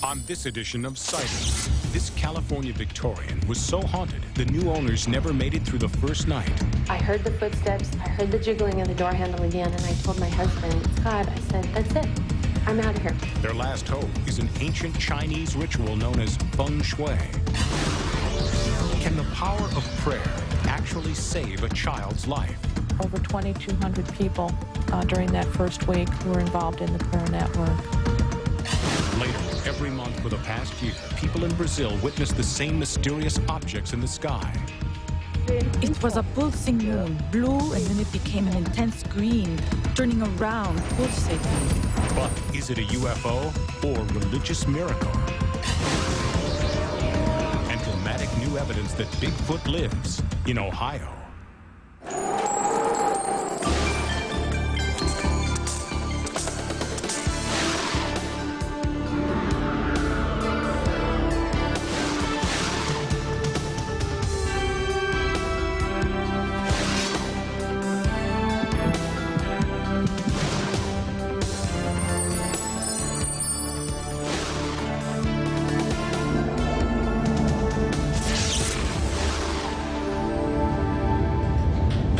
On this edition of Sightings, this California Victorian was so haunted, the new owners never made it through the first night. I heard the footsteps, I heard the jiggling of the door handle again, and I told my husband, Scott, I said, that's it. I'm out of here. Their last hope is an ancient Chinese ritual known as feng shui. Can the power of prayer actually save a child's life? Over 2,200 people during that first week were involved in the prayer network. Later, every month for the past year, people in Brazil witnessed the same mysterious objects in the sky. It was a pulsing moon, blue, and then it became an intense green, turning around, pulsating. But is it a UFO or religious miracle? And dramatic new evidence that Bigfoot lives in Ohio.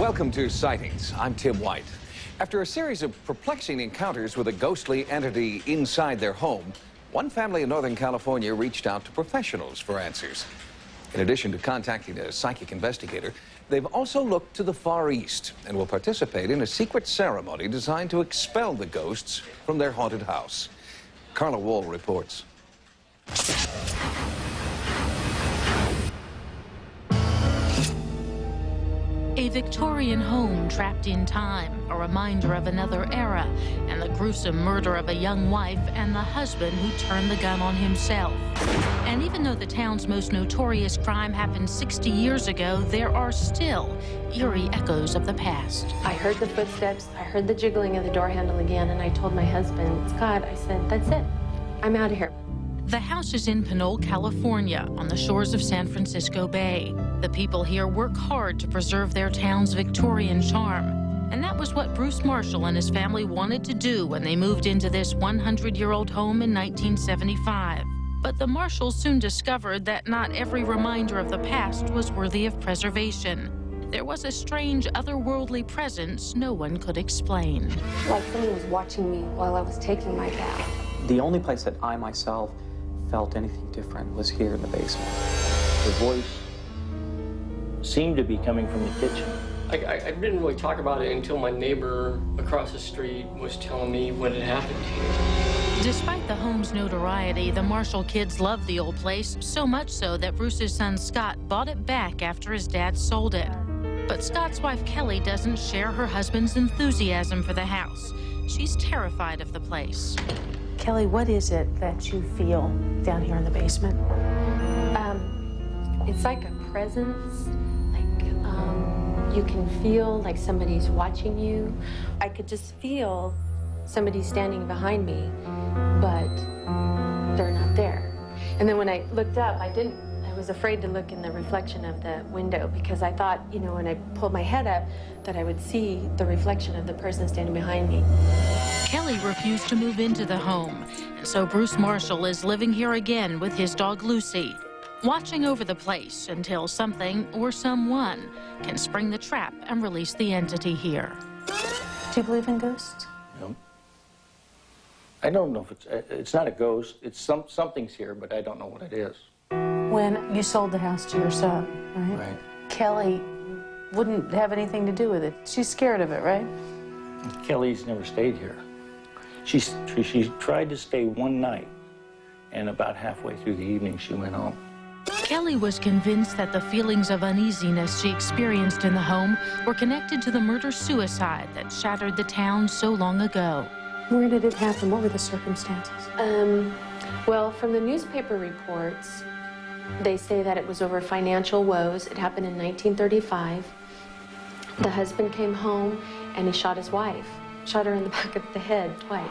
Welcome to Sightings. I'm Tim White. After a series of perplexing encounters with a ghostly entity inside their home, one family in Northern California reached out to professionals for answers. In addition to contacting a psychic investigator, they've also looked to the Far East and will participate in a secret ceremony designed to expel the ghosts from their haunted house. Carla Wall reports. A Victorian home trapped in time, a reminder of another era, and the gruesome murder of a young wife and the husband who turned the gun on himself. And even though the town's most notorious crime happened 60 years ago, there are still eerie echoes of the past. I heard the footsteps, I heard the jiggling of the door handle again, and I told my husband, Scott, I said, that's it. I'm out of here. The house is in Pinole, California, on the shores of San Francisco Bay. The people here work hard to preserve their town's Victorian charm. And that was what Bruce Marshall and his family wanted to do when they moved into this 100-year-old home in 1975. But the Marshalls soon discovered that not every reminder of the past was worthy of preservation. There was a strange, otherworldly presence no one could explain. Like someone was watching me while I was taking my bath. The only place that I myself felt anything different was here in the basement. The voice seemed to be coming from the kitchen. I didn't really talk about it until my neighbor across the street was telling me what had happened here. Despite the home's notoriety, the Marshall kids loved the old place, so much so that Bruce's son Scott bought it back after his dad sold it. But Scott's wife Kelly doesn't share her husband's enthusiasm for the house. She's terrified of the place. Kelly, what is it that you feel down here in the basement? It's like a presence, like you can feel like somebody's watching you. I could just feel somebody standing behind me, but they're not there. And then when I looked up, I was afraid to look in the reflection of the window because I thought, you know, when I pulled my head up, that I would see the reflection of the person standing behind me. Kelly refused to move into the home, and so Bruce Marshall is living here again with his dog Lucy, watching over the place until something or someone can spring the trap and release the entity here. Do you believe in ghosts? No. I don't know if it's not a ghost. It's something's here, but I don't know what it is. When you sold the house to your son, right? Right. Kelly wouldn't have anything to do with it. She's scared of it, right? Kelly's never stayed here. She tried to stay one night, and about halfway through the evening, she went home. Kelly was convinced that the feelings of uneasiness she experienced in the home were connected to the murder-suicide that shattered the town so long ago. Where did it happen? What were the circumstances? Well, from the newspaper reports, they say that it was over financial woes. It happened in 1935. The husband came home and he shot his wife. Shot her in the back of the head twice.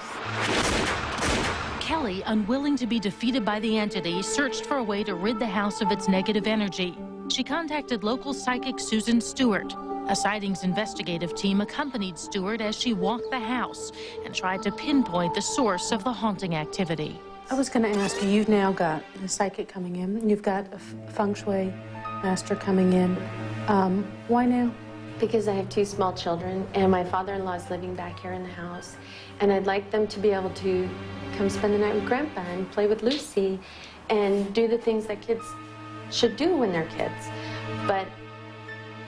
Kelly, unwilling to be defeated by the entity, searched for a way to rid the house of its negative energy. She contacted local psychic Susan Stewart. A Sightings investigative team accompanied Stewart as she walked the house and tried to pinpoint the source of the haunting activity. I was going to ask you, you've now got the psychic coming in, you've got a feng shui master coming in. Why now? Because I have 2 small children, and my father-in-law is living back here in the house, and I'd like them to be able to come spend the night with Grandpa and play with Lucy and do the things that kids should do when they're kids. But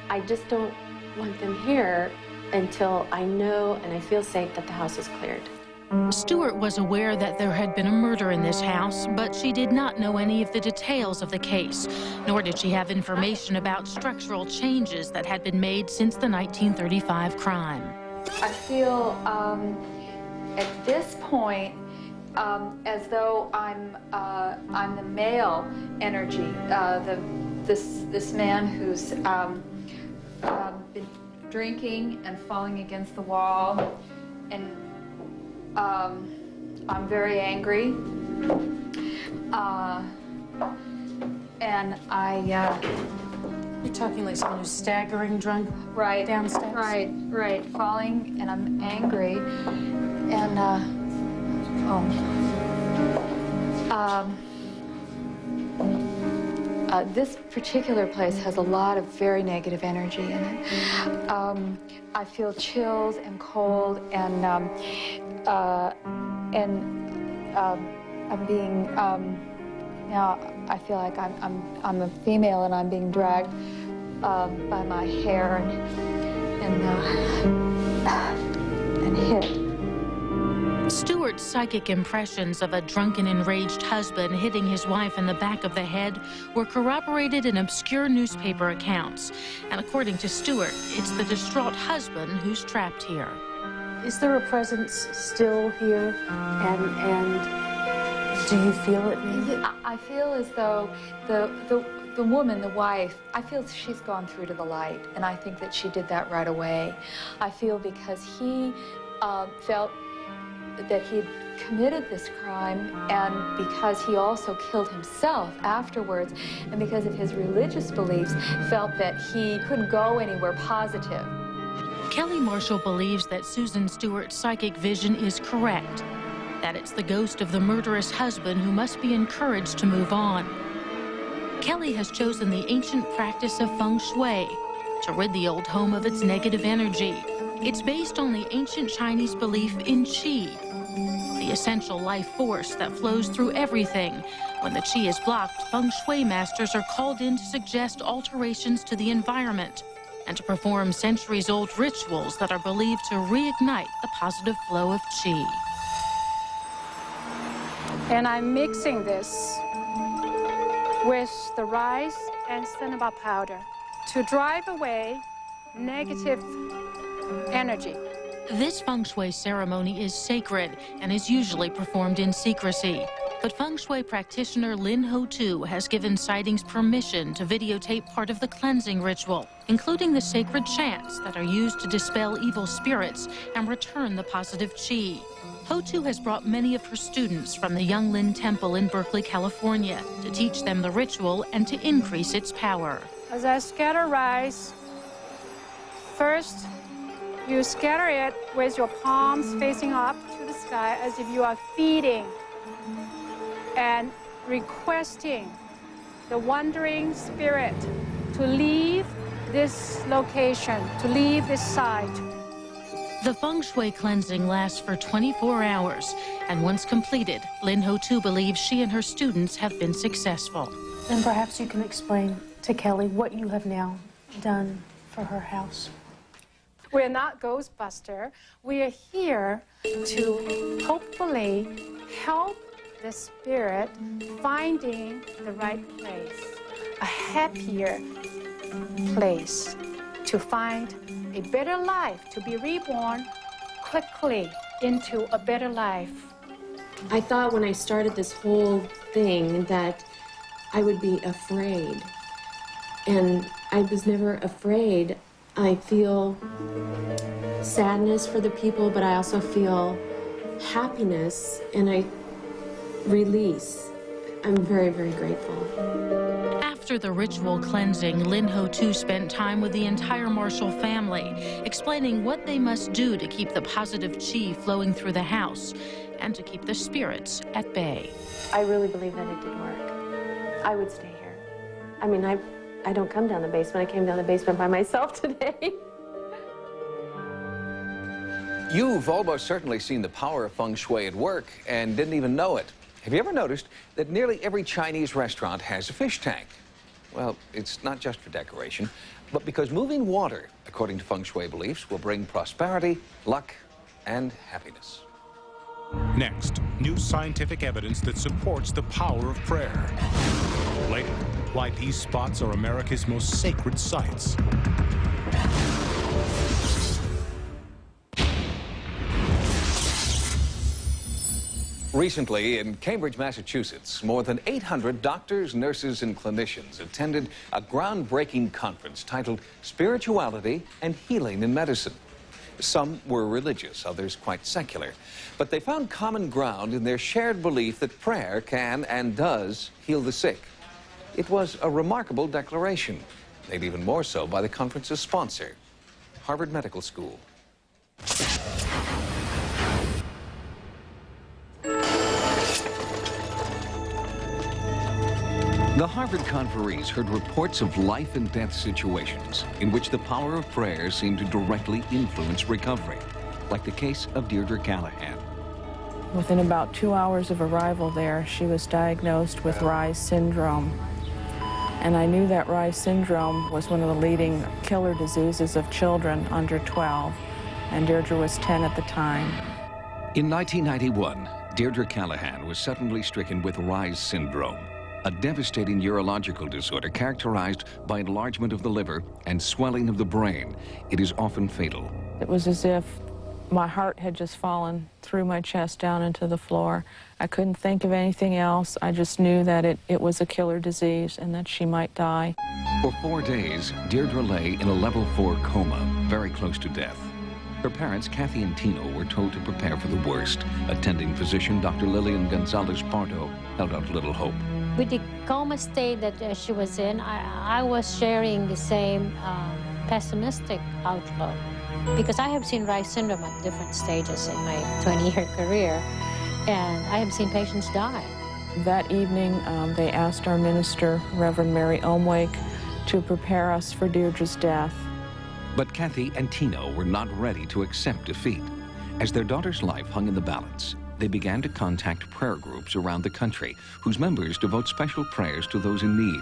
I just don't want them here until I know and I feel safe that the house is cleared. Stewart was aware that there had been a murder in this house, but she did not know any of the details of the case, nor did she have information about structural changes that had been made since the 1935 crime. I feel at this point as though I'm the male energy, this man who's been drinking and falling against the wall, and I'm very angry, and You're talking like someone who's staggering drunk right downstairs? Right, falling, and I'm angry, and this particular place has a lot of very negative energy in it. I feel chills and cold, and I'm being now I feel like I'm a female and I'm being dragged by my hair and hit. Stewart's psychic impressions of a drunken, enraged husband hitting his wife in the back of the head were corroborated in obscure newspaper accounts. And according to Stewart, it's the distraught husband who's trapped here. Is there a presence still here, and do you feel it now? I feel as though the woman, the wife, I feel she's gone through to the light, and I think that she did that right away. I feel because he felt that he'd committed this crime, and because he also killed himself afterwards, and because of his religious beliefs, felt that he couldn't go anywhere positive. Kelly Marshall believes that Susan Stewart's psychic vision is correct, that it's the ghost of the murderous husband who must be encouraged to move on. Kelly has chosen the ancient practice of feng shui to rid the old home of its negative energy. It's based on the ancient Chinese belief in qi, the essential life force that flows through everything. When the qi is blocked, feng shui masters are called in to suggest alterations to the environment and to perform centuries-old rituals that are believed to reignite the positive flow of qi. And I'm mixing this with the rice and cinnamon powder to drive away negative energy. This feng shui ceremony is sacred and is usually performed in secrecy. But feng shui practitioner Lin Ho-Tu has given Sightings permission to videotape part of the cleansing ritual, including the sacred chants that are used to dispel evil spirits and return the positive qi. Ho-Tu has brought many of her students from the Young Lin Temple in Berkeley, California, to teach them the ritual and to increase its power. As I scatter rice, first you scatter it with your palms facing up to the sky as if you are feeding and requesting the wandering spirit to leave this location, to leave this site. The feng shui cleansing lasts for 24 hours, and once completed, Lin Ho-Tu believes she and her students have been successful. And perhaps you can explain to Kelly what you have now done for her house. We're not Ghostbuster. We are here to hopefully help the spirit finding the right place, a happier place to find a better life, to be reborn quickly into a better life. I thought when I started this whole thing that I would be afraid, and I was never afraid. I feel sadness for the people, but I also feel happiness, and I release. I'm very, very grateful. After the ritual cleansing, Lin Ho-Tu spent time with the entire Marshall family, explaining what they must do to keep the positive qi flowing through the house, and to keep the spirits at bay. I really believe that it did work. I would stay here. I mean, I don't come down the basement. I came down the basement by myself today. You've almost certainly seen the power of feng shui at work and didn't even know it. Have you ever noticed that nearly every Chinese restaurant has a fish tank? Well, it's not just for decoration, but because moving water, according to feng shui beliefs, will bring prosperity, luck, and happiness. Next, new scientific evidence that supports the power of prayer. Later, why these spots are America's most sacred sites. Recently, in Cambridge, Massachusetts, more than 800 doctors, nurses, and clinicians attended a groundbreaking conference titled Spirituality and Healing in Medicine. Some were religious, others quite secular, but they found common ground in their shared belief that prayer can and does heal the sick. It was a remarkable declaration, made even more so by the conference's sponsor, Harvard Medical School. The Harvard conferees heard reports of life and death situations in which the power of prayer seemed to directly influence recovery, like the case of Deirdre Callahan. Within about 2 hours of arrival there, she was diagnosed with Reye's syndrome. And I knew that Reye's syndrome was one of the leading killer diseases of children under 12, and Deirdre was 10 at the time. In 1991, Deirdre Callahan was suddenly stricken with Reye's syndrome, a devastating urological disorder characterized by enlargement of the liver and swelling of the brain. It is often fatal. It was as if my heart had just fallen through my chest down into the floor. I couldn't think of anything else. I just knew that it was a killer disease and that she might die. For 4 days, Deirdre lay in a level 4 coma, very close to death. Her parents, Kathy and Tino, were told to prepare for the worst. Attending physician Dr. Lillian Gonzalez-Pardo held out little hope. With the coma state that she was in, I was sharing the same pessimistic outlook, because I have seen Reye's syndrome at different stages in my 20-year career, and I have seen patients die. That evening, they asked our minister, Reverend Mary Omwake, to prepare us for Deirdre's death. But Kathy and Tino were not ready to accept defeat. As their daughter's life hung in the balance, they began to contact prayer groups around the country, whose members devote special prayers to those in need.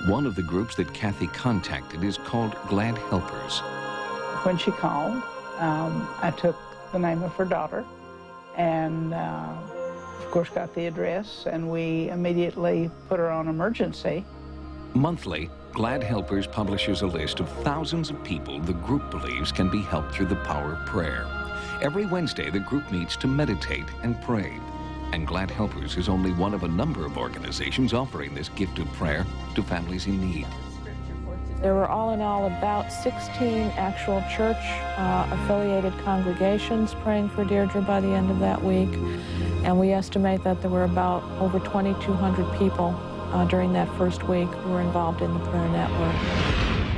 One of the groups that Kathy contacted is called Glad Helpers. When she called, I took the name of her daughter and, of course, got the address, and we immediately put her on emergency. Monthly, Glad Helpers publishes a list of thousands of people the group believes can be helped through the power of prayer. Every Wednesday, the group meets to meditate and pray. And Glad Helpers is only one of a number of organizations offering this gift of prayer to families in need. There were all in all about 16 actual church-affiliated congregations praying for Deirdre by the end of that week. And we estimate that there were about over 2,200 people during that first week who were involved in the prayer network.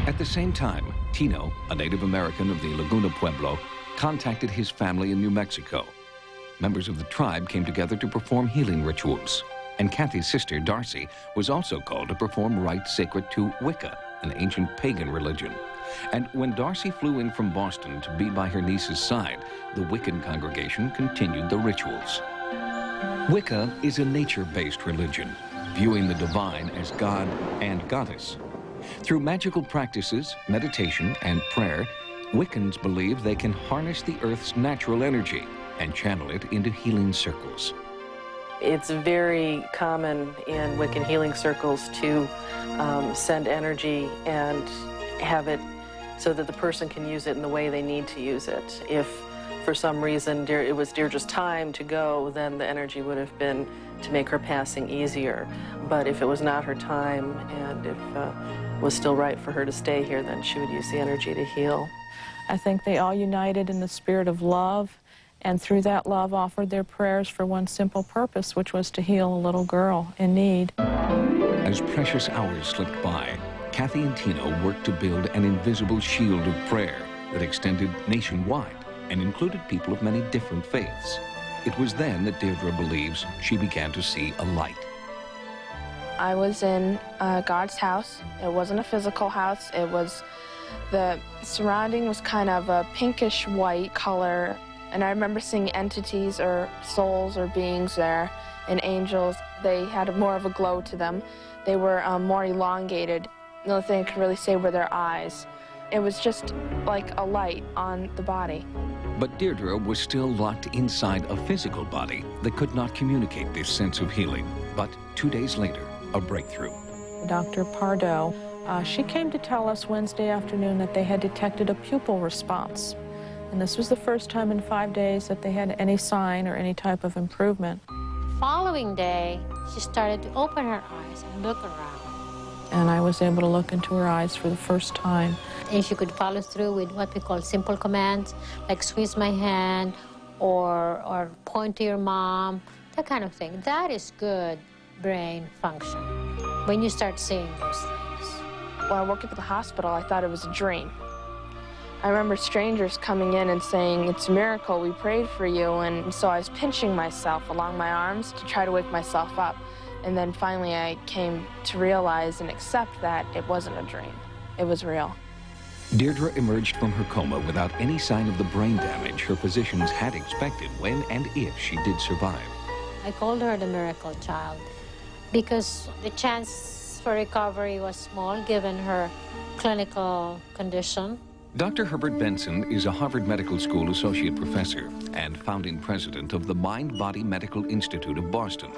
At the same time, Tino, a Native American of the Laguna Pueblo, contacted his family in New Mexico. Members of the tribe came together to perform healing rituals. And Kathy's sister, Darcy, was also called to perform rites sacred to Wicca, an ancient pagan religion. And when Darcy flew in from Boston to be by her niece's side, the Wiccan congregation continued the rituals. Wicca is a nature-based religion, viewing the divine as God and Goddess. Through magical practices, meditation, and prayer, Wiccans believe they can harness the Earth's natural energy and channel it into healing circles. It's very common in Wiccan healing circles to send energy and have it so that the person can use it in the way they need to use it. If for some reason it was Deirdre's time to go, then the energy would have been to make her passing easier. But if it was not her time and if it was still right for her to stay here, then she would use the energy to heal. I think they all united in the spirit of love, and through that love offered their prayers for one simple purpose, which was to heal a little girl in need. As precious hours slipped by, Kathy and Tino worked to build an invisible shield of prayer that extended nationwide and included people of many different faiths. It was then that Deirdre believes she began to see a light. I was in God's house. It wasn't a physical house. It was, the surrounding was kind of a pinkish white color. And I remember seeing entities or souls or beings there and angels. They had more of a glow to them. They were more elongated. The only thing I could really say were their eyes. It was just like a light on the body. But Deirdre was still locked inside a physical body that could not communicate this sense of healing. But 2 days later, a breakthrough. Dr. Pardo, she came to tell us Wednesday afternoon that they had detected a pupil response. And this was the first time in 5 days that they had any sign or any type of improvement. Following day, she started to open her eyes and look around. And I was able to look into her eyes for the first time. And she could follow through with what we call simple commands, like squeeze my hand or point to your mom, that kind of thing. That is good brain function when you start seeing those things. When I woke up at the hospital, I thought it was a dream. I remember strangers coming in and saying, "It's a miracle, we prayed for you." And so I was pinching myself along my arms to try to wake myself up. And then finally I came to realize and accept that it wasn't a dream. It was real. Deirdre emerged from her coma without any sign of the brain damage her physicians had expected when and if she did survive. I called her the miracle child because the chance for recovery was small given her clinical condition. Dr. Herbert Benson is a Harvard Medical School associate professor and founding president of the Mind-Body Medical Institute of Boston.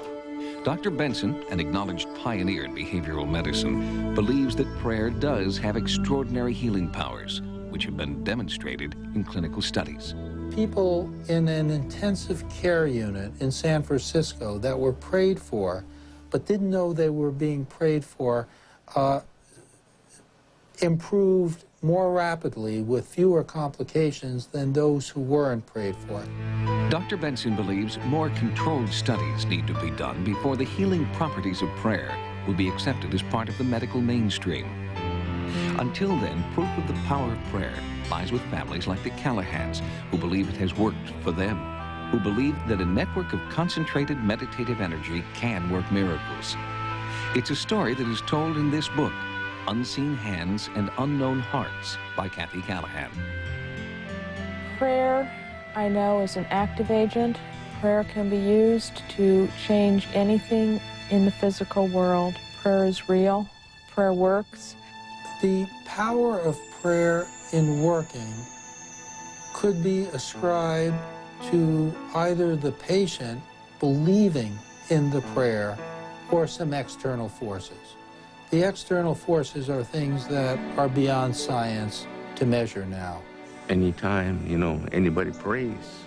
Dr. Benson, an acknowledged pioneer in behavioral medicine, believes that prayer does have extraordinary healing powers, which have been demonstrated in clinical studies. People in an intensive care unit in San Francisco that were prayed for, but didn't know they were being prayed for, improved more rapidly with fewer complications than those who weren't prayed for. Dr. Benson believes more controlled studies need to be done before the healing properties of prayer will be accepted as part of the medical mainstream. Until then, proof of the power of prayer lies with families like the Callahans, who believe it has worked for them, who believe that a network of concentrated meditative energy can work miracles. It's a story that is told in this book, Unseen Hands and Unknown Hearts by Kathy Callahan. Prayer, I know, is an active agent. Prayer can be used to change anything in the physical world. Prayer is real. Prayer works. The power of prayer in working could be ascribed to either the patient believing in the prayer or some external forces. The external forces are things that are beyond science to measure now. Anytime, anybody prays,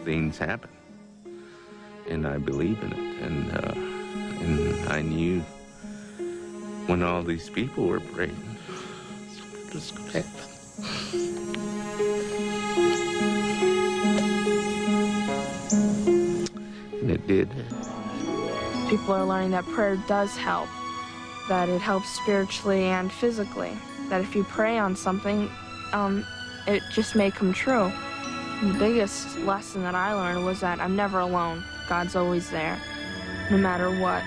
things happen. And I believe in it. And I knew when all these people were praying, something was going to happen. And it did. People are learning that prayer does help, that it helps spiritually and physically, that if you pray on something, it just may come true. And the biggest lesson that I learned was that I'm never alone. God's always there, no matter what.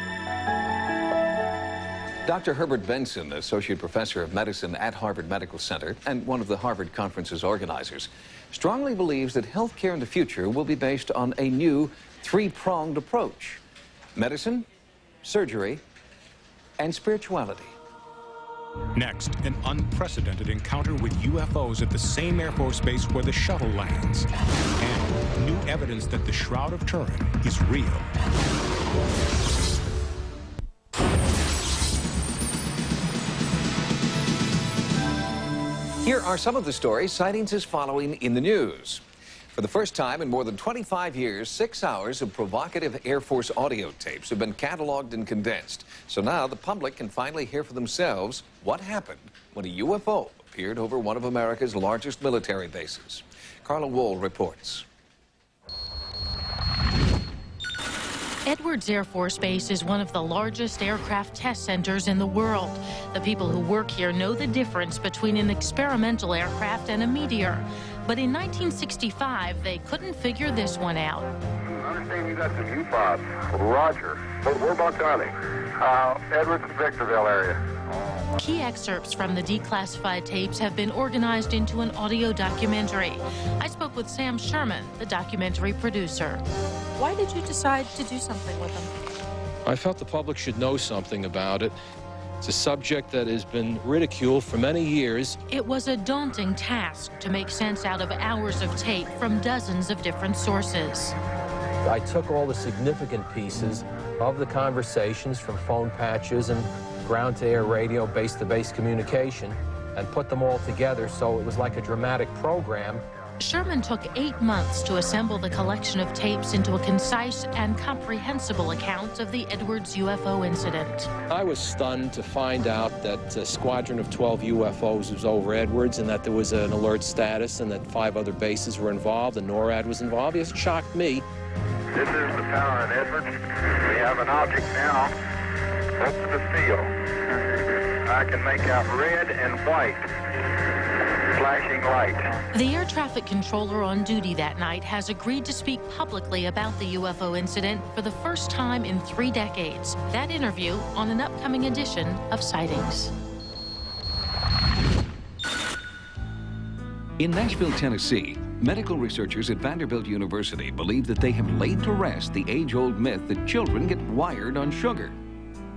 Dr. Herbert Benson, associate professor of medicine at Harvard Medical Center and one of the Harvard Conference's organizers, strongly believes that healthcare in the future will be based on a new three-pronged approach: medicine, surgery, and spirituality. Next, an unprecedented encounter with UFOs at the same Air Force base where the shuttle lands. And new evidence that the Shroud of Turin is real. Here are some of the stories Sightings is following in the news. For the first time in more than 25 years, 6 hours of provocative Air Force audio tapes have been cataloged and condensed. So now the public can finally hear for themselves what happened when a UFO appeared over one of America's largest military bases. Carla Wohl reports. Edwards Air Force Base is one of the largest aircraft test centers in the world. The people who work here know the difference between an experimental aircraft and a meteor. But in 1965, they couldn't figure this one out. understand you got some U-5. Roger. Whereabouts are they? Edwards and Victorville area. Key excerpts from the declassified tapes have been organized into an audio documentary. I spoke with Sam Sherman, the documentary producer. Why did you decide to do something with them? I felt the public should know something about it. It's a subject that has been ridiculed for many years. It was a daunting task to make sense out of hours of tape from dozens of different sources. I took all the significant pieces of the conversations from phone patches and ground-to-air radio, base-to-base communication, and put them all together so it was like a dramatic program. Sherman took 8 months to assemble the collection of tapes into a concise and comprehensible account of the Edwards UFO incident. I was stunned to find out that a squadron of 12 UFOs was over Edwards and that there was an alert status and that 5 other bases were involved and NORAD was involved. It shocked me. This is the tower in Edwards. We have an object now. Open the seal. I can make out red and white. Flashing light. The air traffic controller on duty that night has agreed to speak publicly about the UFO incident for the first time in 3 decades. That interview on an upcoming edition of Sightings. In Nashville, Tennessee, medical researchers at Vanderbilt University believe that they have laid to rest the age-old myth that children get wired on sugar.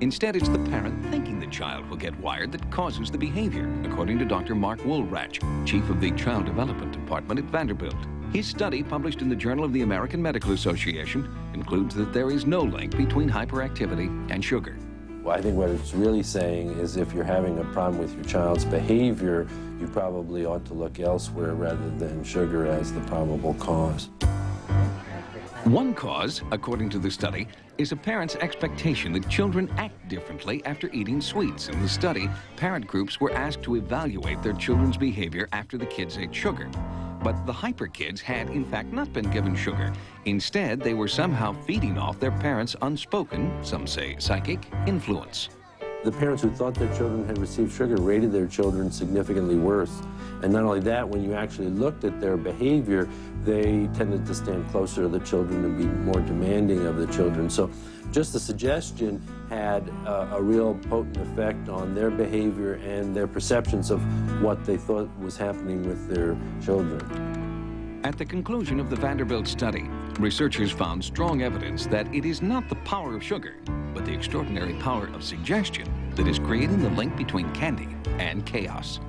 Instead, it's the parent thinking the child will get wired that causes the behavior, according to Dr. Mark Woolratch, chief of the Child Development Department at Vanderbilt. His study, published in the Journal of the American Medical Association, concludes that there is no link between hyperactivity and sugar. Well, I think what it's really saying is if you're having a problem with your child's behavior, you probably ought to look elsewhere rather than sugar as the probable cause. One cause, according to the study, is a parent's expectation that children act differently after eating sweets. In the study, parent groups were asked to evaluate their children's behavior after the kids ate sugar. But the hyper kids had, in fact, not been given sugar. Instead, they were somehow feeding off their parents' unspoken, some say psychic, influence. The parents who thought their children had received sugar rated their children significantly worse. And not only that, when you actually looked at their behavior, they tended to stand closer to the children and be more demanding of the children. So just the suggestion had a real potent effect on their behavior and their perceptions of what they thought was happening with their children. At the conclusion of the Vanderbilt study, researchers found strong evidence that it is not the power of sugar, but the extraordinary power of suggestion that is creating the link between candy and chaos.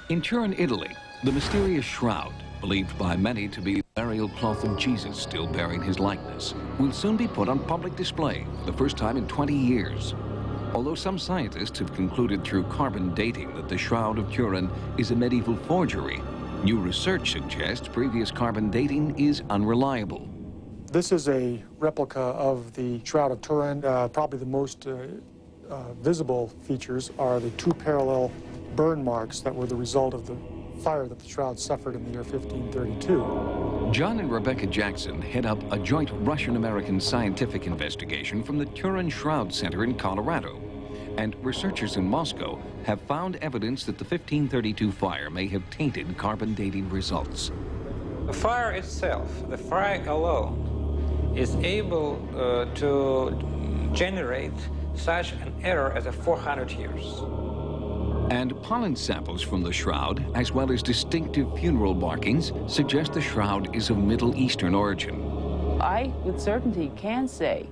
In Turin, Italy, the mysterious shroud, believed by many to be the burial cloth of Jesus still bearing his likeness, will soon be put on public display for the first time in 20 years. Although some scientists have concluded through carbon dating that the Shroud of Turin is a medieval forgery, new research suggests previous carbon dating is unreliable. This is a replica of the Shroud of Turin. Probably the most visible features are the 2 parallel burn marks that were the result of the fire that the shroud suffered in the year 1532. John and Rebecca Jackson head up a joint Russian-American scientific investigation from the Turin Shroud Center in Colorado. And researchers in Moscow have found evidence that the 1532 fire may have tainted carbon dating results. The fire itself, the fire alone, is able to generate such an error as 400 years. And pollen samples from the shroud, as well as distinctive funeral markings, suggest the shroud is of Middle Eastern origin. I, with certainty, can say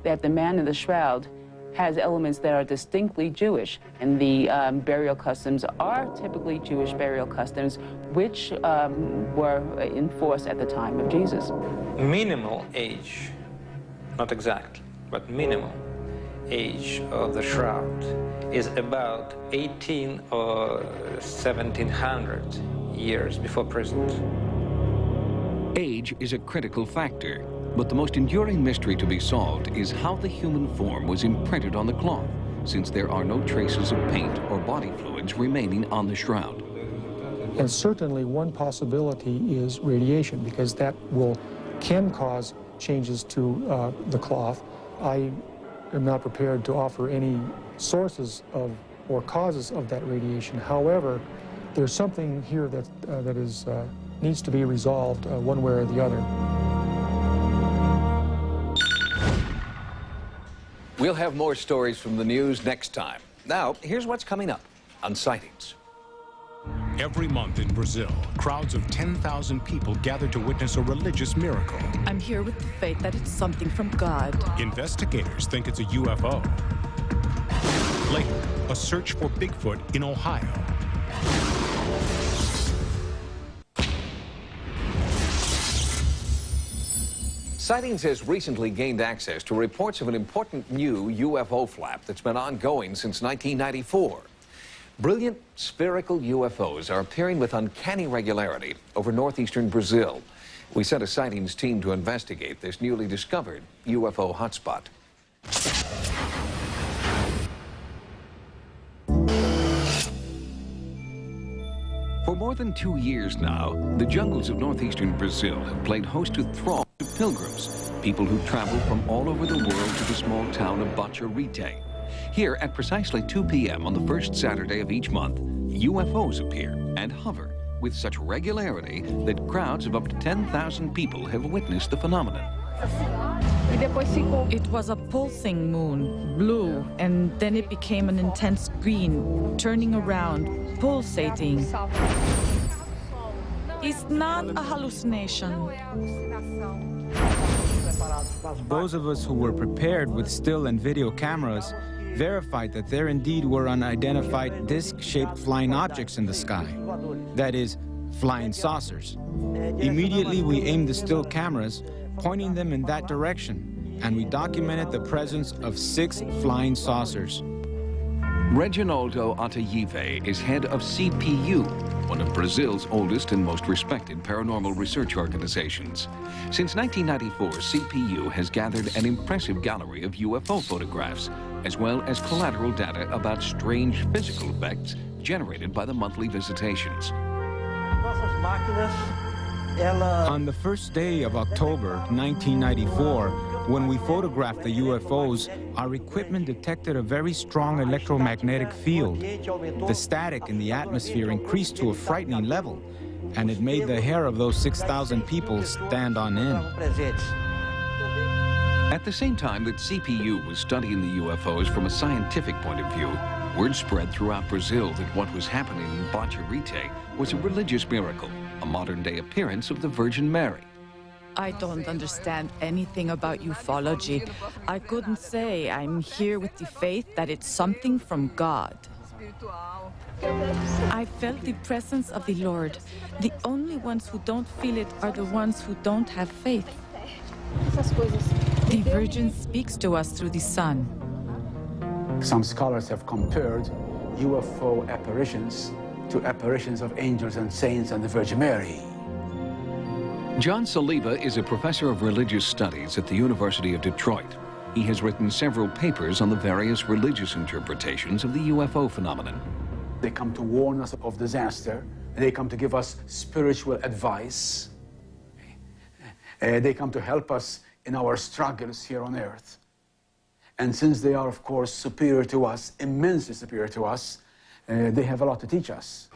that the man in the shroud has elements that are distinctly Jewish, and the burial customs are typically Jewish burial customs, which were in force at the time of Jesus. Minimal age, not exact, but minimal age of the shroud is about 18 or 1700 years before present. Age is a critical factor, but the most enduring mystery to be solved is how the human form was imprinted on the cloth, since there are no traces of paint or body fluids remaining on the shroud. And certainly one possibility is radiation, because that can cause changes to the cloth. I am not prepared to offer any sources of or causes of that radiation. However, there's something here that is needs to be resolved one way or the other. We'll have more stories from the news next time. Now, here's what's coming up on Sightings. Every month in Brazil, crowds of 10,000 people gather to witness a religious miracle. I'm here with the faith that it's something from God. Investigators think it's a UFO. Later, a search for Bigfoot in Ohio. Sightings has recently gained access to reports of an important new UFO flap that's been ongoing since 1994. Brilliant spherical UFOs are appearing with uncanny regularity over northeastern Brazil. We sent a Sightings team to investigate this newly discovered UFO hotspot. For more than 2 years now, the jungles of northeastern Brazil have played host to throngs of pilgrims, people who travel from all over the world to the small town of Bacharite. Here, at precisely 2 p.m. on the first Saturday of each month, UFOs appear and hover with such regularity that crowds of up to 10,000 people have witnessed the phenomenon. It was a pulsing moon, blue, and then it became an intense green, turning around, pulsating. It's not a hallucination. Those of us who were prepared with still and video cameras verified that there indeed were unidentified disc-shaped flying objects in the sky. That is, flying saucers. Immediately we aimed the still cameras, pointing them in that direction, and we documented the presence of 6 flying saucers. Reginaldo Atayive is head of CPU, one of Brazil's oldest and most respected paranormal research organizations. Since 1994, CPU has gathered an impressive gallery of UFO photographs, as well as collateral data about strange physical effects generated by the monthly visitations. On the first day of October 1994, when we photographed the UFOs, our equipment detected a very strong electromagnetic field. The static in the atmosphere increased to a frightening level, and it made the hair of those 6,000 people stand on end. At the same time that CPU was studying the UFOs from a scientific point of view, word spread throughout Brazil that what was happening in Bacharite was a religious miracle, a modern-day appearance of the Virgin Mary. I don't understand anything about ufology. I couldn't say. I'm here with the faith that it's something from God. I felt the presence of the Lord. The only ones who don't feel it are the ones who don't have faith. The Virgin speaks to us through the sun. Some scholars have compared UFO apparitions to apparitions of angels and saints and the Virgin Mary. John Saliba is a professor of religious studies at the University of Detroit. He has written several papers on the various religious interpretations of the UFO phenomenon. They come to warn us of disaster. They come to give us spiritual advice. They come to help us in our struggles here on earth. And since they are, of course, superior to us, immensely superior to us, they have a lot to teach us.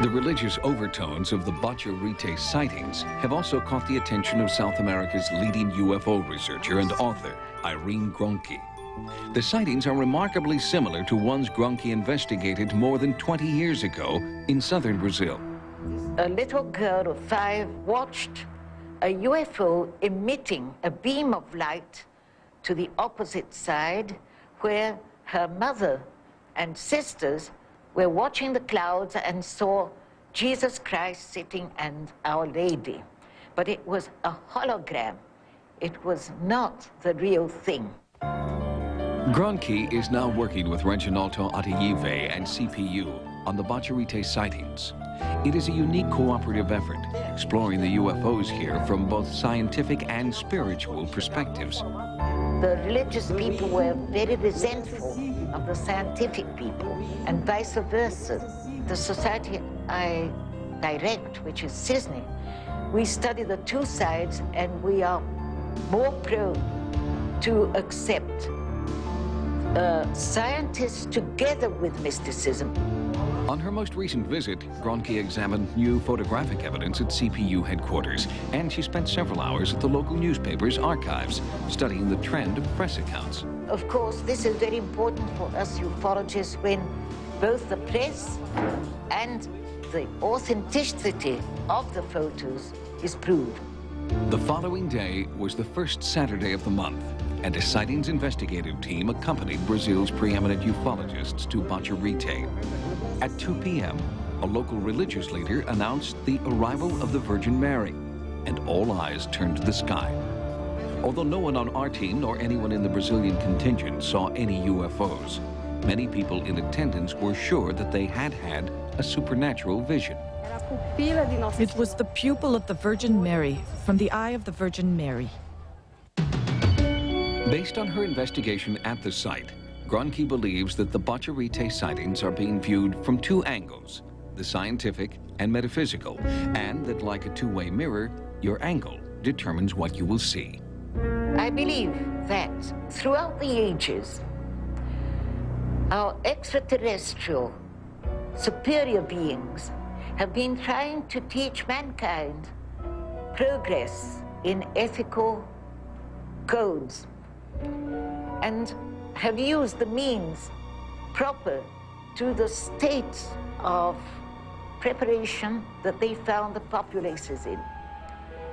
The religious overtones of the Bacharite sightings have also caught the attention of South America's leading UFO researcher and author, Irene Gronke. The sightings are remarkably similar to ones Gronke investigated more than 20 years ago in southern Brazil. A little girl of 5 watched a UFO emitting a beam of light to the opposite side, where her mother and sisters were watching the clouds and saw Jesus Christ sitting and Our Lady. But it was a hologram. It was not the real thing. Gronke is now working with Reginaldo Atayive and CPU on the Bacharite sightings. It is a unique cooperative effort, exploring the UFOs here from both scientific and spiritual perspectives. The religious people were very resentful of the scientific people, and vice versa. The society I direct, which is CISNY, we study the two sides, and we are more prone to accept scientists together with mysticism. On her most recent visit, Gronke examined new photographic evidence at CPU headquarters, and she spent several hours at the local newspaper's archives, studying the trend of press accounts. Of course, this is very important for us ufologists when both the press and the authenticity of the photos is proved. The following day was the first Saturday of the month, and a sightings investigative team accompanied Brazil's preeminent ufologists to Baturité. At 2 p.m., a local religious leader announced the arrival of the Virgin Mary, and all eyes turned to the sky. Although no one on our team nor anyone in the Brazilian contingent saw any UFOs, many people in attendance were sure that they had had a supernatural vision. It was the pupil of the Virgin Mary, from the eye of the Virgin Mary. Based on her investigation at the site, Gronke believes that the Baturité sightings are being viewed from two angles, the scientific and metaphysical, and that like a two-way mirror, your angle determines what you will see. I believe that throughout the ages, our extraterrestrial superior beings have been trying to teach mankind progress in ethical codes and have used the means proper to the state of preparation that they found the populaces in.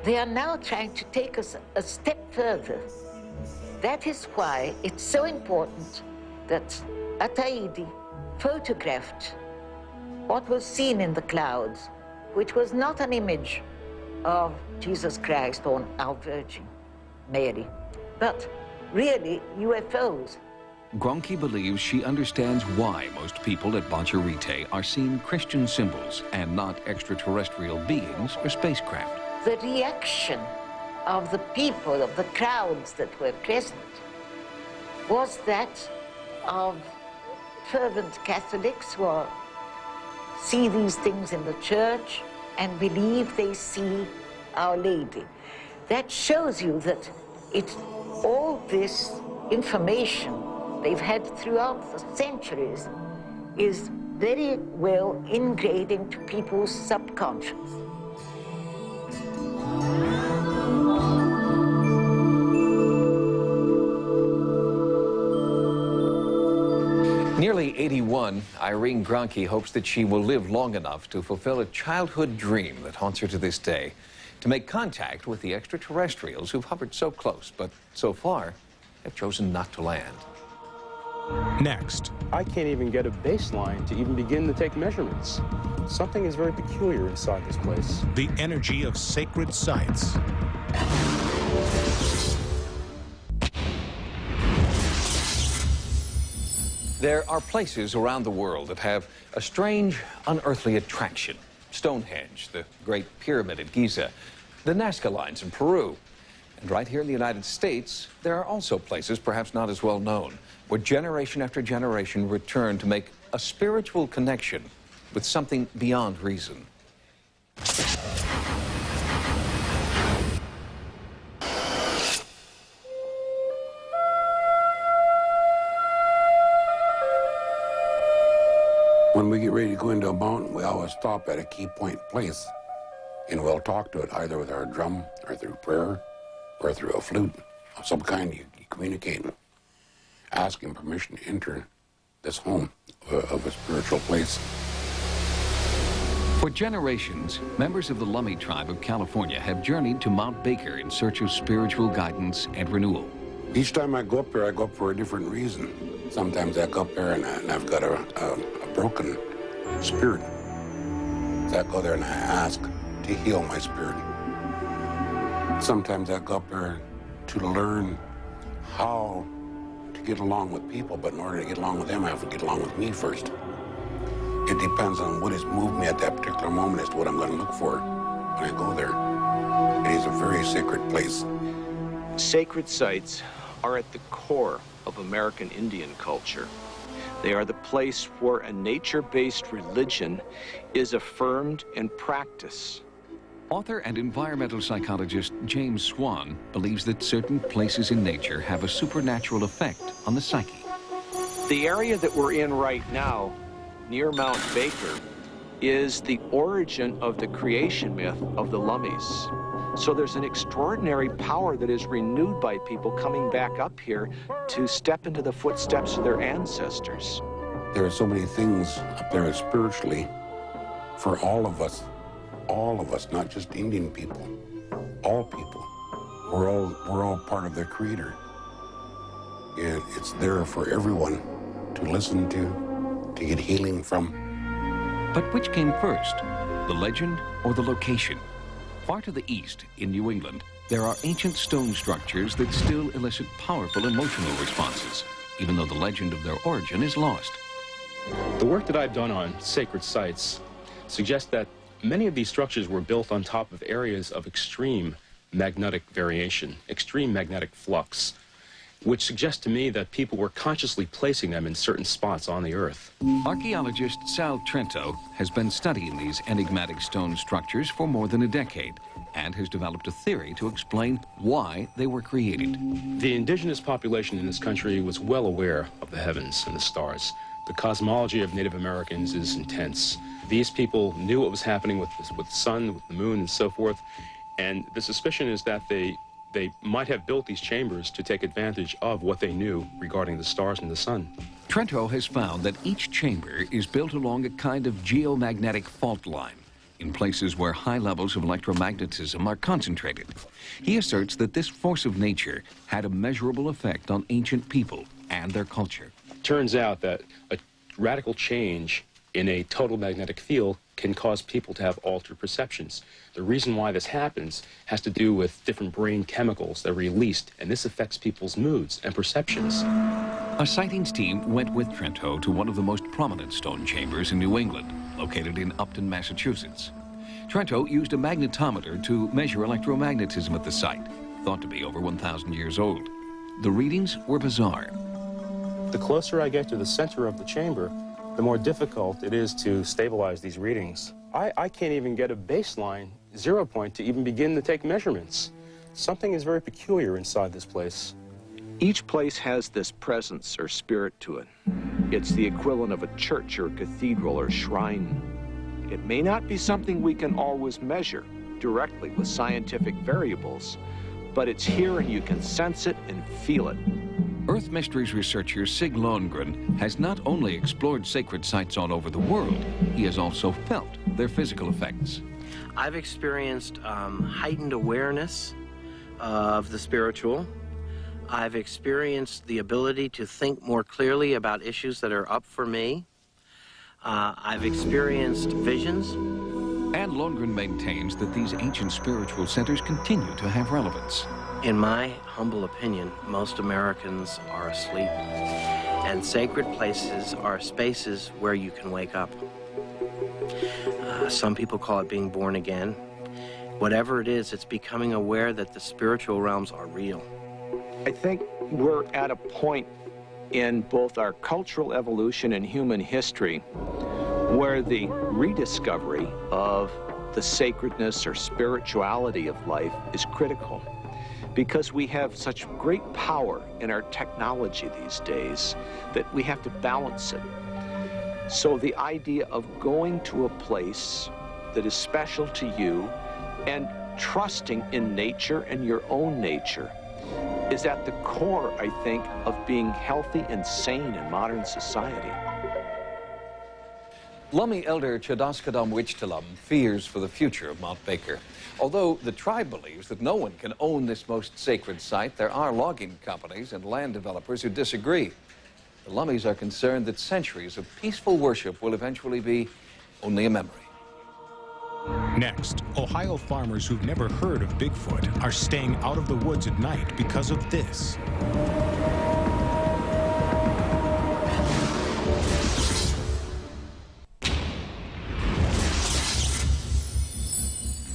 They are now trying to take us a step further. That is why it's so important that Ataide photographed what was seen in the clouds, which was not an image of Jesus Christ or our Virgin Mary, but really UFOs. Gronke believes she understands why most people at Baturité are seeing Christian symbols and not extraterrestrial beings or spacecraft. The reaction of the people, of the crowds that were present, was that of fervent Catholics who see these things in the church and believe they see Our Lady. That shows you that all this information they've had throughout the centuries is very well ingrained into people's subconscious. Nearly 81, Irene Gronke hopes that she will live long enough to fulfill a childhood dream that haunts her to this day, to make contact with the extraterrestrials who've hovered so close, but so far have chosen not to land. Next. I can't even get a baseline to even begin to take measurements. Something is very peculiar inside this place. The energy of sacred sites. There are places around the world that have a strange, unearthly attraction. Stonehenge, the Great Pyramid at Giza, the Nazca Lines in Peru. And right here in the United States, there are also places, perhaps not as well known, where generation after generation return to make a spiritual connection with something beyond reason. When we get ready to go into a mountain, we always stop at a key point place, and we'll talk to it either with our drum or through prayer or through a flute of some kind. You communicate, asking permission to enter this home of a spiritual place. For generations, members of the Lummi tribe of California have journeyed to Mount Baker in search of spiritual guidance and renewal. Each time I go up there, I go up for a different reason. Sometimes I go up there and I've got a broken spirit. So I go there and I ask to heal my spirit. Sometimes I go up there to learn how to get along with people, but in order to get along with them, I have to get along with me first. It depends on what has moved me at that particular moment as to what I'm going to look for when I go there. It is a very sacred place. Sacred sites are at the core of American Indian culture. They are the place where a nature-based religion is affirmed and practiced. Author and environmental psychologist James Swan believes that certain places in nature have a supernatural effect on the psyche. The area that we're in right now near Mount Baker is the origin of the creation myth of the Lummies. So there's an extraordinary power that is renewed by people coming back up here to step into the footsteps of their ancestors. There are so many things up there spiritually for all of us, not just Indian people, all people. We're all part of their creator. And it's there for everyone to listen to get healing from. But which came first, the legend or the location? Far to the east, in New England, there are ancient stone structures that still elicit powerful emotional responses, even though the legend of their origin is lost. The work that I've done on sacred sites suggests that many of these structures were built on top of areas of extreme magnetic variation, extreme magnetic flux, which suggests to me that people were consciously placing them in certain spots on the Earth. Archaeologist Sal Trento has been studying these enigmatic stone structures for more than a decade and has developed a theory to explain why they were created. The indigenous population in this country was well aware of the heavens and the stars. The cosmology of Native Americans is intense. These people knew what was happening with the sun, with the moon, and so forth, and the suspicion is that they might have built these chambers to take advantage of what they knew regarding the stars and the sun. Trento has found that each chamber is built along a kind of geomagnetic fault line in places where high levels of electromagnetism are concentrated. He asserts that this force of nature had a measurable effect on ancient people and their culture. Turns out that a radical change in a total magnetic field can cause people to have altered perceptions. The reason why this happens has to do with different brain chemicals that are released, and this affects people's moods and perceptions. A sightings team went with Trento to one of the most prominent stone chambers in New England, located in Upton, Massachusetts. Trento used a magnetometer to measure electromagnetism at the site, thought to be over 1,000 years old. The readings were bizarre. The closer I get to the center of the chamber, the more difficult it is to stabilize these readings. I can't even get a baseline 0 point to even begin to take measurements. Something is very peculiar inside this place. Each place has this presence or spirit to it. It's the equivalent of a church or a cathedral or shrine. It may not be something we can always measure directly with scientific variables, but it's here and you can sense it and feel it. Earth Mysteries researcher Sig Lundgren has not only explored sacred sites all over the world, he has also felt their physical effects. I've experienced heightened awareness of the spiritual. I've experienced the ability to think more clearly about issues that are up for me. I've experienced visions. And Lundgren maintains that these ancient spiritual centers continue to have relevance. In my humble opinion, most Americans are asleep, and sacred places are spaces where you can wake up. Some people call it being born again. Whatever it is, it's becoming aware that the spiritual realms are real. I think we're at a point in both our cultural evolution and human history where the rediscovery of the sacredness or spirituality of life is critical, because we have such great power in our technology these days that we have to balance it. So the idea of going to a place that is special to you and trusting in nature and your own nature is at the core, I think, of being healthy and sane in modern society. Lummi elder Chadaskadam Wichtalam fears for the future of Mount Baker. Although the tribe believes that no one can own this most sacred site, there are logging companies and land developers who disagree. The Lummies are concerned that centuries of peaceful worship will eventually be only a memory. Next, Ohio farmers who've never heard of Bigfoot are staying out of the woods at night because of this.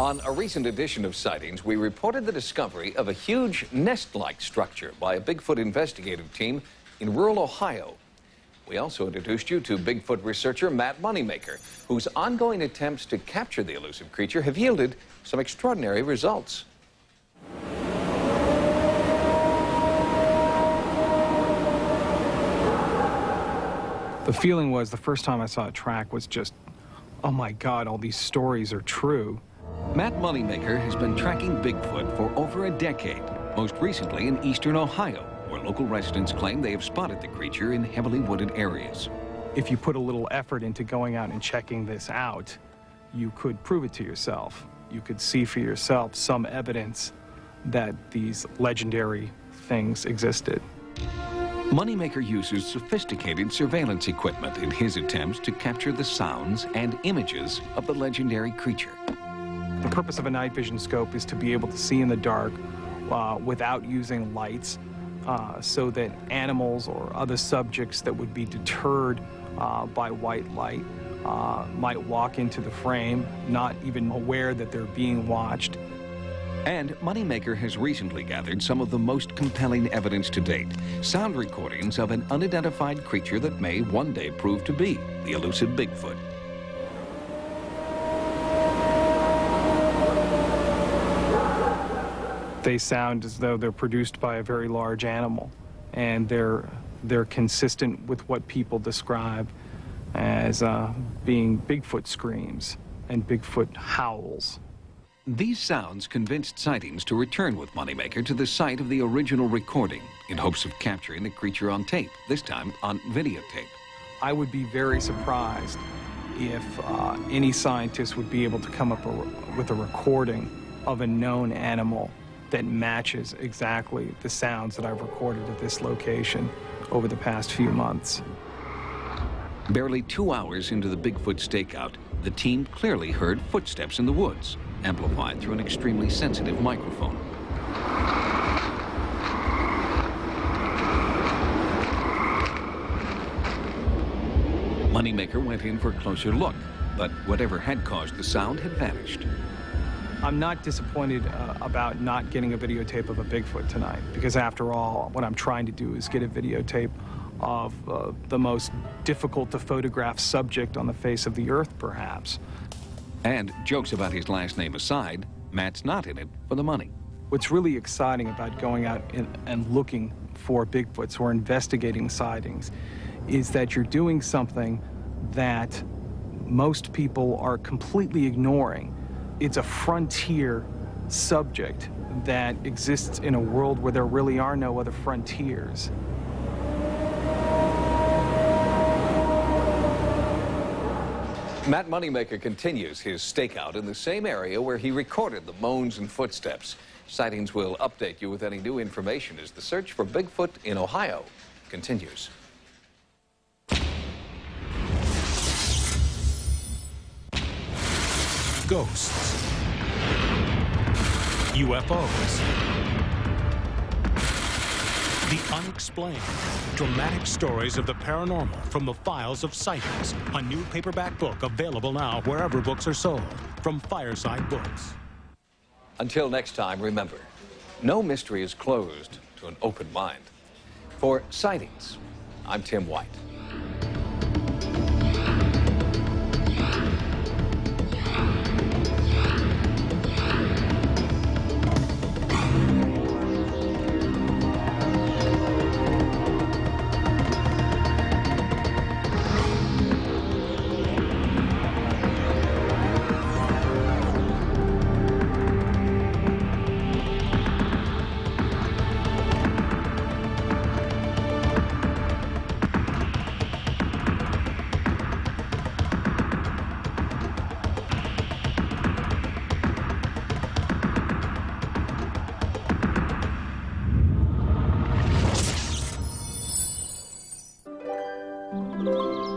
On a recent edition of Sightings, we reported the discovery of a huge nest-like structure by a Bigfoot investigative team in rural Ohio. We also introduced you to Bigfoot researcher Matt Moneymaker, whose ongoing attempts to capture the elusive creature have yielded some extraordinary results. The feeling was, the first time I saw a track was just, oh my God, all these stories are true. Matt Moneymaker has been tracking Bigfoot for over a decade, most recently in eastern Ohio, where local residents claim they have spotted the creature in heavily wooded areas. If you put a little effort into going out and checking this out, you could prove it to yourself. You could see for yourself some evidence that these legendary things existed. Moneymaker uses sophisticated surveillance equipment in his attempts to capture the sounds and images of the legendary creature. The purpose of a night vision scope is to be able to see in the dark without using lights, so that animals or other subjects that would be deterred by white light might walk into the frame, not even aware that they're being watched. And Moneymaker has recently gathered some of the most compelling evidence to date, sound recordings of an unidentified creature that may one day prove to be the elusive Bigfoot. They sound as though they're produced by a very large animal, and they're consistent with what people describe as being Bigfoot screams and Bigfoot howls. These sounds convinced Sightings to return with Moneymaker to the site of the original recording in hopes of capturing the creature on tape, this time on videotape. I would be very surprised if any scientist would be able to come up with a recording of a known animal that matches exactly the sounds that I've recorded at this location over the past few months. Barely 2 hours into the Bigfoot stakeout, the team clearly heard footsteps in the woods, amplified through an extremely sensitive microphone. Moneymaker went in for a closer look, but whatever had caused the sound had vanished. I'm not disappointed about not getting a videotape of a Bigfoot tonight, because after all, what I'm trying to do is get a videotape of the most difficult to photograph subject on the face of the earth, perhaps. And jokes about his last name aside, Matt's not in it for the money. What's really exciting about going out and looking for Bigfoots or investigating sightings is that you're doing something that most people are completely ignoring. It's a frontier subject that exists in a world where there really are no other frontiers. Matt Moneymaker continues his stakeout in the same area where he recorded the moans and footsteps. Sightings will update you with any new information as the search for Bigfoot in Ohio continues. Ghosts, UFOs, the unexplained, dramatic stories of the paranormal from the files of Sightings, a new paperback book available now wherever books are sold, from Fireside Books. Until next time, remember, no mystery is closed to an open mind. For Sightings, I'm Tim White. Thank you.